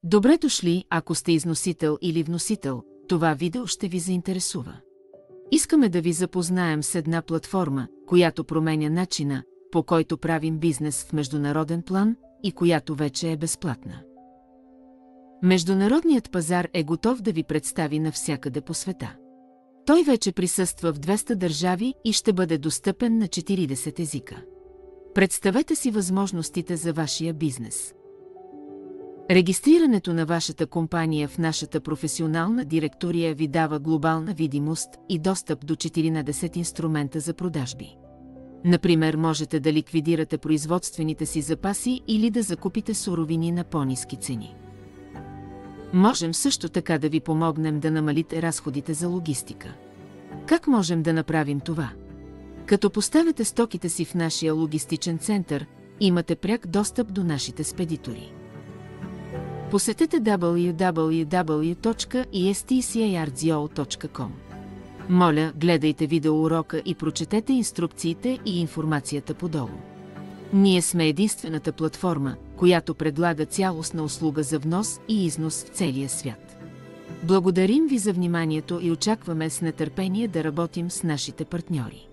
Добре дошли, ако сте износител или вносител, това видео ще ви заинтересува. Искаме да ви запознаем с една платформа, която променя начина, по който правим бизнес в международен план и която вече е безплатна. Международният пазар е готов да ви представи навсякъде по света. Той вече присъства в 200 държави и ще бъде достъпен на 40 езика. Представете си възможностите за вашия бизнес. Регистрирането на вашата компания в нашата професионална директория ви дава глобална видимост и достъп до 14 инструмента за продажби. Например, можете да ликвидирате производствените си запаси или да закупите суровини на по-ниски цени. Можем също така да ви помогнем да намалите разходите за логистика. Как можем да направим това? Като поставяте стоките си в нашия логистичен център, имате пряк достъп до нашите спедитори. Посетете www.estcardzo.com. Моля, гледайте видеоурока и прочетете инструкциите и информацията подолу. Ние сме единствената платформа, която предлага цялостна услуга за внос и износ в целия свят. Благодарим ви за вниманието и очакваме с нетърпение да работим с нашите партньори.